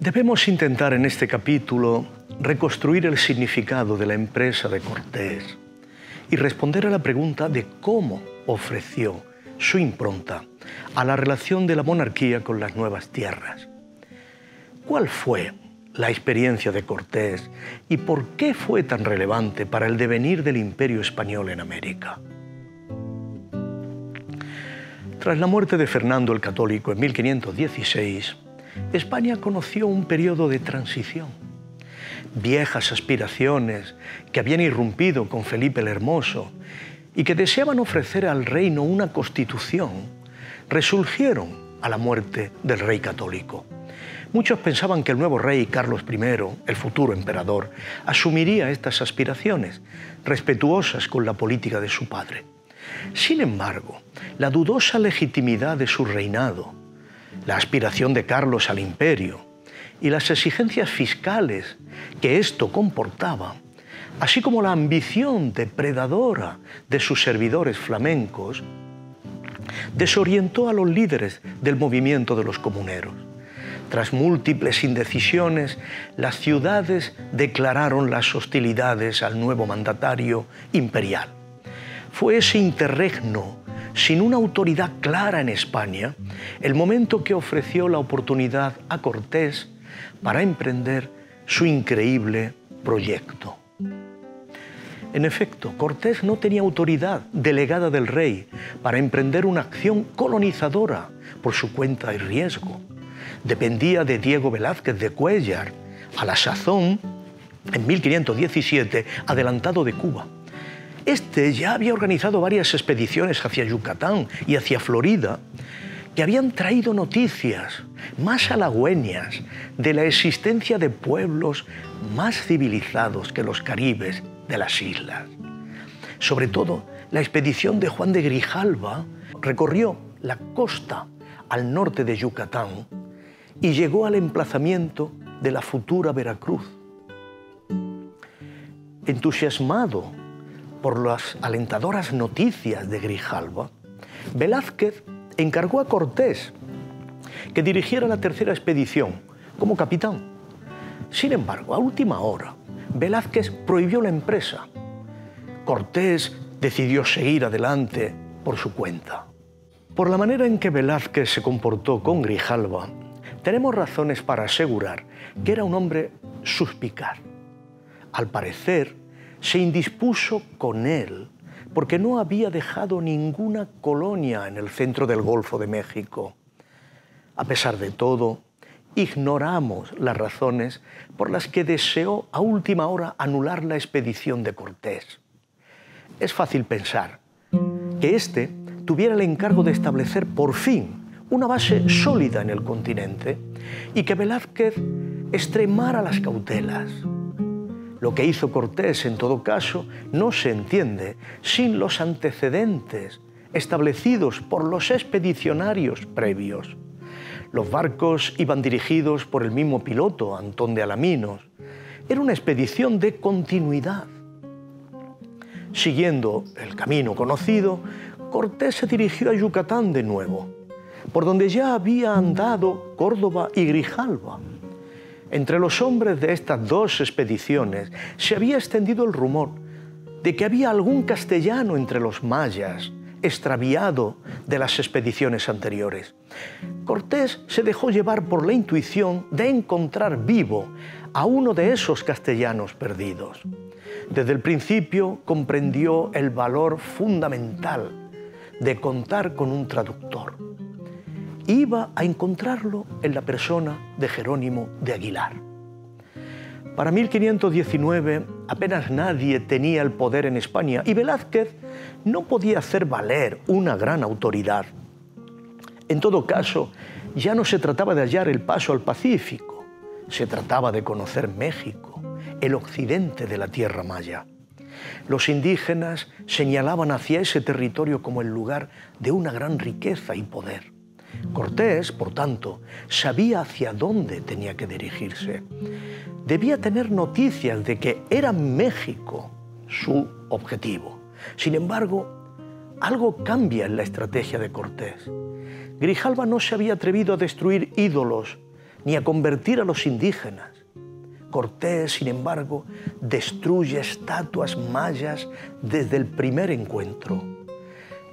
Debemos intentar en este capítulo reconstruir el significado de la empresa de Cortés y responder a la pregunta de cómo ofreció su impronta a la relación de la monarquía con las nuevas tierras. ¿Cuál fue la experiencia de Cortés y por qué fue tan relevante para el devenir del Imperio español en América? Tras la muerte de Fernando el Católico en 1516, España conoció un periodo de transición. Viejas aspiraciones que habían irrumpido con Felipe el Hermoso y que deseaban ofrecer al reino una constitución, resurgieron a la muerte del rey católico. Muchos pensaban que el nuevo rey Carlos I, el futuro emperador, asumiría estas aspiraciones, respetuosas con la política de su padre. Sin embargo, la dudosa legitimidad de su reinado, la aspiración de Carlos al imperio y las exigencias fiscales que esto comportaba, así como la ambición depredadora de sus servidores flamencos, desorientó a los líderes del movimiento de los comuneros. Tras múltiples indecisiones, las ciudades declararon las hostilidades al nuevo mandatario imperial. Fue ese interregno, sin una autoridad clara en España, el momento que ofreció la oportunidad a Cortés para emprender su increíble proyecto. En efecto, Cortés no tenía autoridad delegada del rey para emprender una acción colonizadora por su cuenta y riesgo. Dependía de Diego Velázquez de Cuéllar, a la sazón, en 1517, adelantado de Cuba. Este ya había organizado varias expediciones hacia Yucatán y hacia Florida que habían traído noticias más halagüeñas de la existencia de pueblos más civilizados que los caribes de las islas. Sobre todo, la expedición de Juan de Grijalva recorrió la costa al norte de Yucatán y llegó al emplazamiento de la futura Veracruz. Entusiasmado por las alentadoras noticias de Grijalva, Velázquez encargó a Cortés que dirigiera la tercera expedición como capitán. Sin embargo, a última hora, Velázquez prohibió la empresa. Cortés decidió seguir adelante por su cuenta. Por la manera en que Velázquez se comportó con Grijalva, tenemos razones para asegurar que era un hombre suspicaz. Al parecer, se indispuso con él porque no había dejado ninguna colonia en el centro del Golfo de México. A pesar de todo, ignoramos las razones por las que deseó a última hora anular la expedición de Cortés. Es fácil pensar que éste tuviera el encargo de establecer por fin una base sólida en el continente y que Velázquez extremara las cautelas. Lo que hizo Cortés, en todo caso, no se entiende sin los antecedentes establecidos por los expedicionarios previos. Los barcos iban dirigidos por el mismo piloto, Antón de Alaminos. Era una expedición de continuidad. Siguiendo el camino conocido, Cortés se dirigió a Yucatán de nuevo, por donde ya había andado Córdoba y Grijalva. Entre los hombres de estas dos expediciones se había extendido el rumor de que había algún castellano entre los mayas, extraviado de las expediciones anteriores. Cortés se dejó llevar por la intuición de encontrar vivo a uno de esos castellanos perdidos. Desde el principio comprendió el valor fundamental de contar con un traductor. Iba a encontrarlo en la persona de Jerónimo de Aguilar. Para 1519 apenas nadie tenía el poder en España y Velázquez no podía hacer valer una gran autoridad. En todo caso, ya no se trataba de hallar el paso al Pacífico, se trataba de conocer México, el occidente de la tierra maya. Los indígenas señalaban hacia ese territorio como el lugar de una gran riqueza y poder. Cortés, por tanto, sabía hacia dónde tenía que dirigirse. Debía tener noticias de que era México su objetivo. Sin embargo, algo cambia en la estrategia de Cortés. Grijalva no se había atrevido a destruir ídolos ni a convertir a los indígenas. Cortés, sin embargo, destruye estatuas mayas desde el primer encuentro.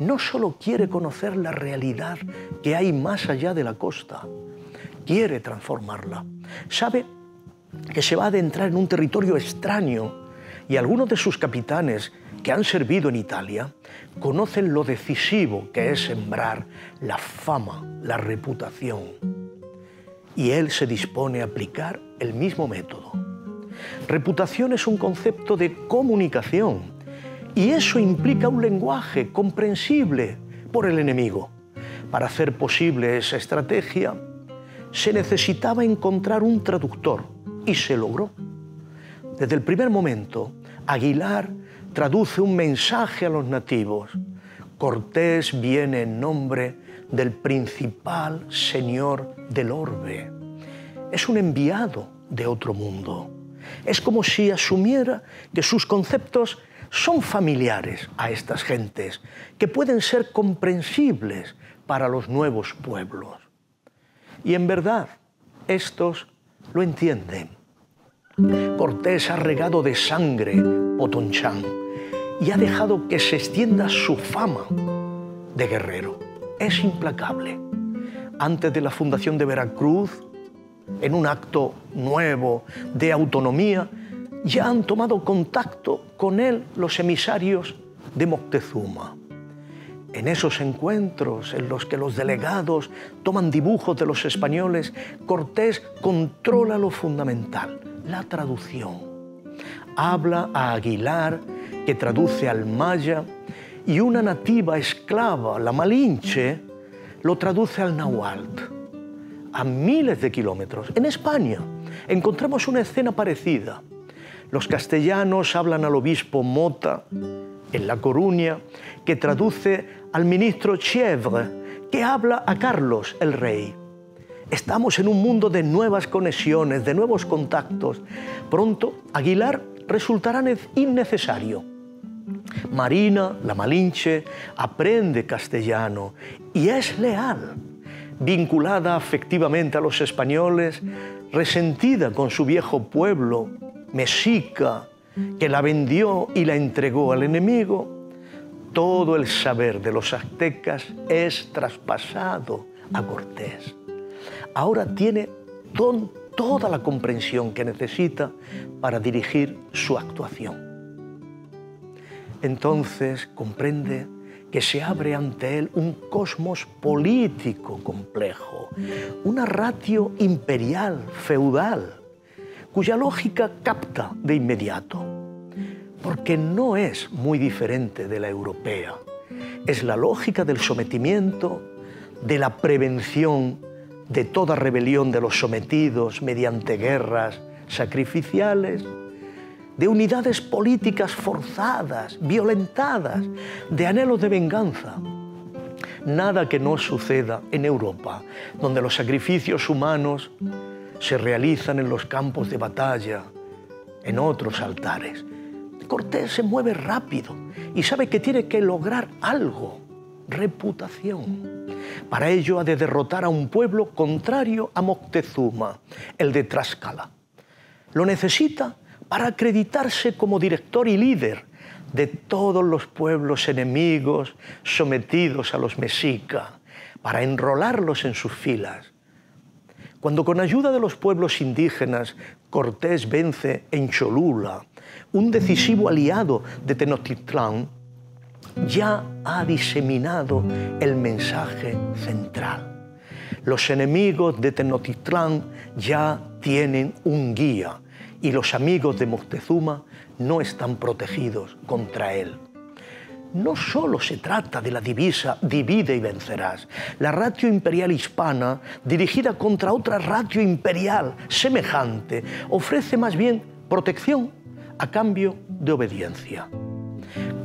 No solo quiere conocer la realidad que hay más allá de la costa, quiere transformarla. Sabe que se va a adentrar en un territorio extraño y algunos de sus capitanes que han servido en Italia conocen lo decisivo que es sembrar la fama, la reputación. Y él se dispone a aplicar el mismo método. Reputación es un concepto de comunicación y eso implica un lenguaje comprensible por el enemigo. Para hacer posible esa estrategia se necesitaba encontrar un traductor y se logró. Desde el primer momento, Aguilar traduce un mensaje a los nativos. Cortés viene en nombre del principal señor del orbe. Es un enviado de otro mundo. Es como si asumiera que sus conceptos son familiares a estas gentes, que pueden ser comprensibles para los nuevos pueblos. Y en verdad, estos lo entienden. Cortés ha regado de sangre Potonchán y ha dejado que se extienda su fama de guerrero. Es implacable. Antes de la fundación de Veracruz, en un acto nuevo de autonomía, ya han tomado contacto con él los emisarios de Moctezuma. En esos encuentros en los que los delegados toman dibujos de los españoles, Cortés controla lo fundamental, la traducción. Habla a Aguilar, que traduce al maya, y una nativa esclava, la Malinche, lo traduce al náhuatl. A miles de kilómetros, en España, encontramos una escena parecida. Los castellanos hablan al obispo Mota, en La Coruña, que traduce al ministro Chievre, que habla a Carlos, el rey. Estamos en un mundo de nuevas conexiones, de nuevos contactos. Pronto, Aguilar resultará innecesario. Marina, la Malinche, aprende castellano y es leal, vinculada afectivamente a los españoles, resentida con su viejo pueblo, mexica, que la vendió y la entregó al enemigo. Todo el saber de los aztecas es traspasado a Cortés. Ahora tiene toda la comprensión que necesita para dirigir su actuación. Entonces comprende que se abre ante él un cosmos político complejo, una ratio imperial, feudal, cuya lógica capta de inmediato, porque no es muy diferente de la europea. Es la lógica del sometimiento, de la prevención de toda rebelión de los sometidos mediante guerras sacrificiales, de unidades políticas forzadas, violentadas, de anhelos de venganza. Nada que no suceda en Europa, donde los sacrificios humanos se realizan en los campos de batalla, en otros altares. Cortés se mueve rápido y sabe que tiene que lograr algo, reputación. Para ello ha de derrotar a un pueblo contrario a Moctezuma, el de Tlaxcala. Lo necesita para acreditarse como director y líder de todos los pueblos enemigos sometidos a los mexicas, para enrolarlos en sus filas. Cuando con ayuda de los pueblos indígenas Cortés vence en Cholula, un decisivo aliado de Tenochtitlán, ya ha diseminado el mensaje central. Los enemigos de Tenochtitlán ya tienen un guía y los amigos de Moctezuma no están protegidos contra él. No solo se trata de la divisa divide y vencerás. La ratio imperial hispana, dirigida contra otra ratio imperial semejante, ofrece más bien protección a cambio de obediencia.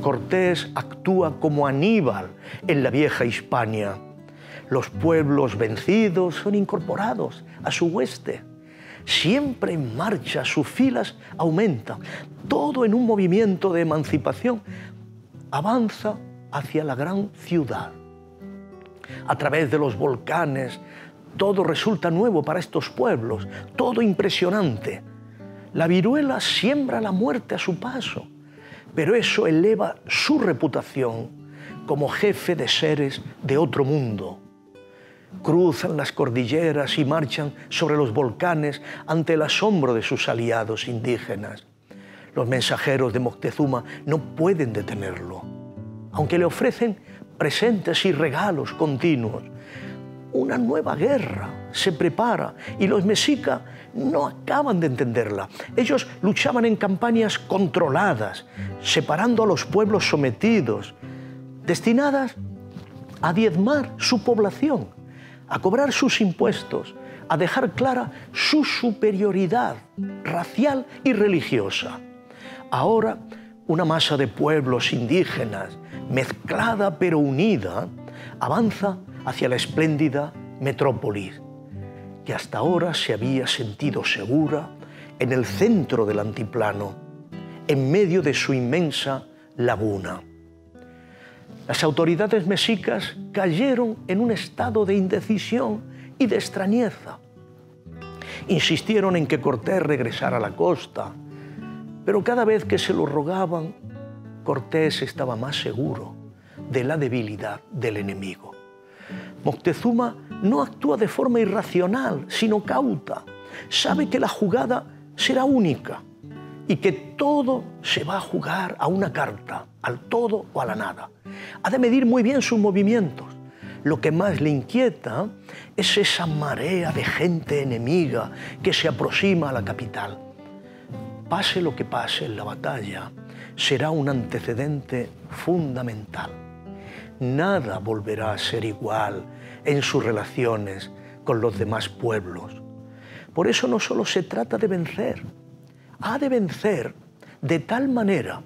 Cortés actúa como Aníbal en la vieja Hispania. Los pueblos vencidos son incorporados a su hueste. Siempre en marcha, sus filas aumentan. Todo en un movimiento de emancipación avanza hacia la gran ciudad. A través de los volcanes, Todo resulta nuevo para estos pueblos, todo impresionante. La viruela siembra la muerte a su paso, pero eso eleva su reputación como jefe de seres de otro mundo. Cruzan las cordilleras y marchan sobre los volcanes ante el asombro de sus aliados indígenas. Los mensajeros de Moctezuma no pueden detenerlo, aunque le ofrecen presentes y regalos continuos. Una nueva guerra se prepara y los mexicas no acaban de entenderla. Ellos luchaban en campañas controladas, separando a los pueblos sometidos, destinadas a diezmar su población, a cobrar sus impuestos, a dejar clara su superioridad racial y religiosa. Ahora, una masa de pueblos indígenas, mezclada pero unida, avanza hacia la espléndida metrópolis, que hasta ahora se había sentido segura en el centro del antiplano, en medio de su inmensa laguna. Las autoridades mexicas cayeron en un estado de indecisión y de extrañeza. Insistieron en que Cortés regresara a la costa, pero cada vez que se lo rogaban, Cortés estaba más seguro de la debilidad del enemigo. Moctezuma no actúa de forma irracional, sino cauta. Sabe que la jugada será única y que todo se va a jugar a una carta, al todo o a la nada. Ha de medir muy bien sus movimientos. Lo que más le inquieta es esa marea de gente enemiga que se aproxima a la capital. Pase lo que pase en la batalla, será un antecedente fundamental. Nada volverá a ser igual en sus relaciones con los demás pueblos. Por eso no solo se trata de vencer, ha de vencer de tal manera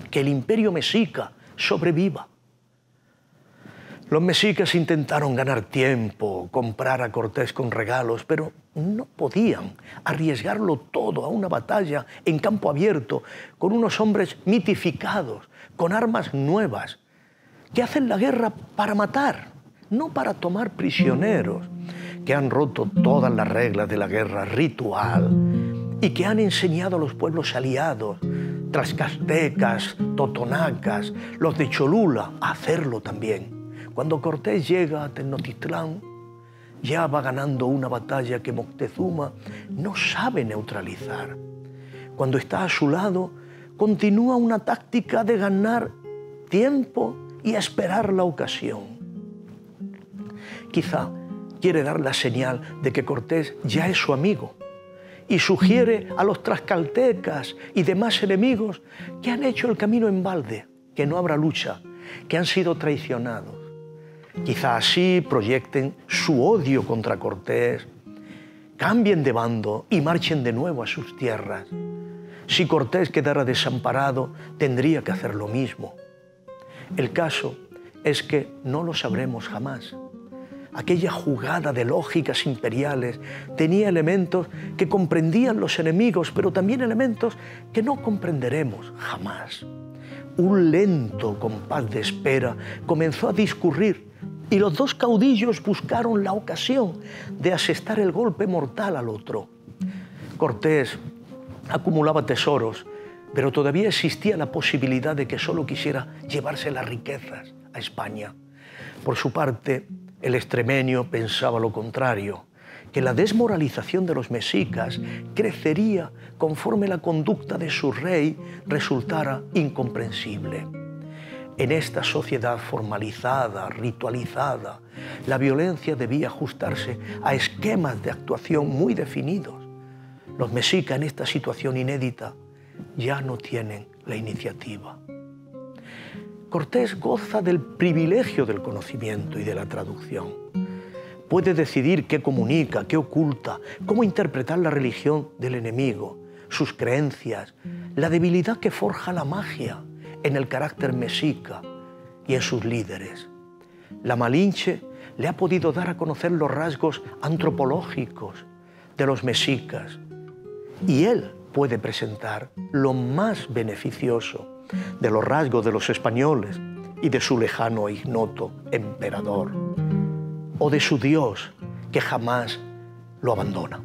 que el imperio mexica sobreviva. Los mexicas intentaron ganar tiempo, comprar a Cortés con regalos, pero no podían arriesgarlo todo a una batalla en campo abierto con unos hombres mitificados, con armas nuevas, que hacen la guerra para matar, no para tomar prisioneros, que han roto todas las reglas de la guerra ritual y que han enseñado a los pueblos aliados, tlaxcaltecas, totonacas, los de Cholula, a hacerlo también. Cuando Cortés llega a Tenochtitlán, ya va ganando una batalla que Moctezuma no sabe neutralizar. Cuando está a su lado, continúa una táctica de ganar tiempo y esperar la ocasión. Quizá quiere dar la señal de que Cortés ya es su amigo y sugiere a los tlaxcaltecas y demás enemigos que han hecho el camino en balde, que no habrá lucha, que han sido traicionados. Quizá así proyecten su odio contra Cortés, cambien de bando y marchen de nuevo a sus tierras. Si Cortés quedara desamparado, tendría que hacer lo mismo. El caso es que no lo sabremos jamás. Aquella jugada de lógicas imperiales tenía elementos que comprendían los enemigos, pero también elementos que no comprenderemos jamás. Un lento compás de espera comenzó a discurrir y los dos caudillos buscaron la ocasión de asestar el golpe mortal al otro. Cortés acumulaba tesoros, pero todavía existía la posibilidad de que solo quisiera llevarse las riquezas a España. Por su parte, el extremeño pensaba lo contrario, que la desmoralización de los mexicas crecería conforme la conducta de su rey resultara incomprensible. En esta sociedad formalizada, ritualizada, la violencia debía ajustarse a esquemas de actuación muy definidos. Los mexicas en esta situación inédita ya no tienen la iniciativa. Cortés goza del privilegio del conocimiento y de la traducción. Puede decidir qué comunica, qué oculta, cómo interpretar la religión del enemigo, sus creencias, la debilidad que forja la magia en el carácter mexica y en sus líderes. La Malinche le ha podido dar a conocer los rasgos antropológicos de los mexicas y él puede presentar lo más beneficioso de los rasgos de los españoles y de su lejano e ignoto emperador, o de su Dios que jamás lo abandona.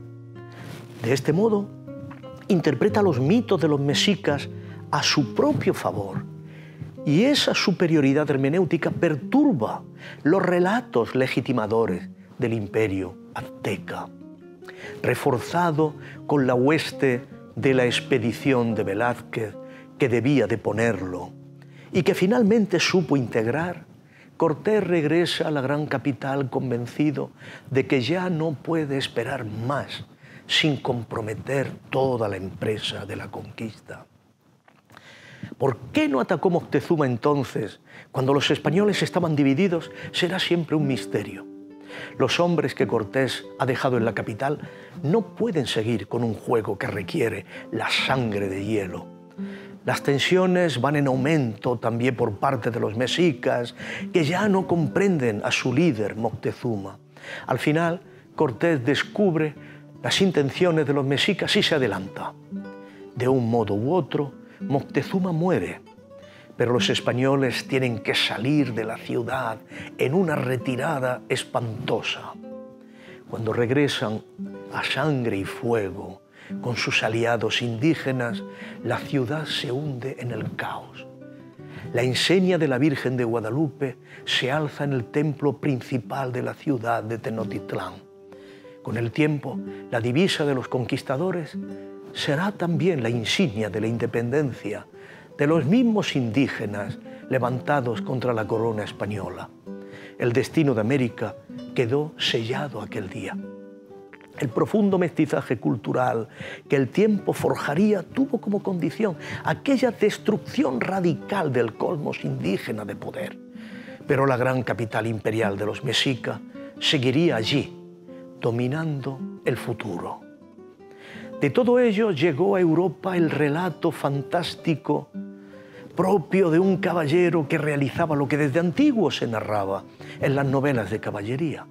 De este modo, interpreta los mitos de los mexicas a su propio favor, y esa superioridad hermenéutica perturba los relatos legitimadores del imperio azteca. Reforzado con la hueste de la expedición de Velázquez, que debía de ponerlo, y que finalmente supo integrar, Cortés regresa a la gran capital convencido de que ya no puede esperar más sin comprometer toda la empresa de la conquista. ¿Por qué no atacó Moctezuma entonces, cuando los españoles estaban divididos? Será siempre un misterio. Los hombres que Cortés ha dejado en la capital no pueden seguir con un juego que requiere la sangre de hielo. Las tensiones van en aumento también por parte de los mexicas, que ya no comprenden a su líder, Moctezuma. Al final, Cortés descubre las intenciones de los mexicas y se adelanta. De un modo u otro, Moctezuma muere, pero los españoles tienen que salir de la ciudad en una retirada espantosa. Cuando regresan a sangre y fuego con sus aliados indígenas, la ciudad se hunde en el caos. La insignia de la Virgen de Guadalupe se alza en el templo principal de la ciudad de Tenochtitlán. Con el tiempo, la divisa de los conquistadores será también la insignia de la independencia de los mismos indígenas levantados contra la corona española. El destino de América quedó sellado aquel día. El profundo mestizaje cultural que el tiempo forjaría tuvo como condición aquella destrucción radical del cosmos indígena de poder. Pero la gran capital imperial de los mexicas seguiría allí, dominando el futuro. De todo ello llegó a Europa el relato fantástico propio de un caballero que realizaba lo que desde antiguo se narraba en las novelas de caballería.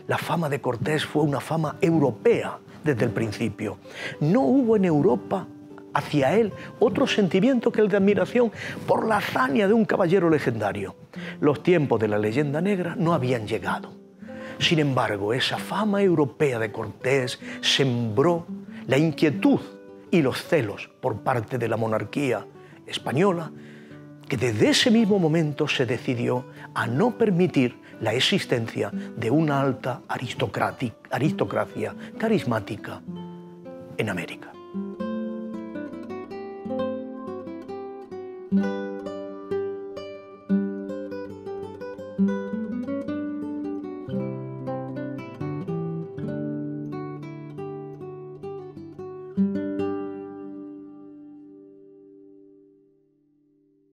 La fama de Cortés fue una fama europea desde el principio. No hubo en Europa hacia él otro sentimiento que el de admiración por la hazaña de un caballero legendario. Los tiempos de la leyenda negra no habían llegado. Sin embargo, esa fama europea de Cortés sembró la inquietud y los celos por parte de la monarquía española, que desde ese mismo momento se decidió a no permitir la existencia de una alta aristocracia carismática en América.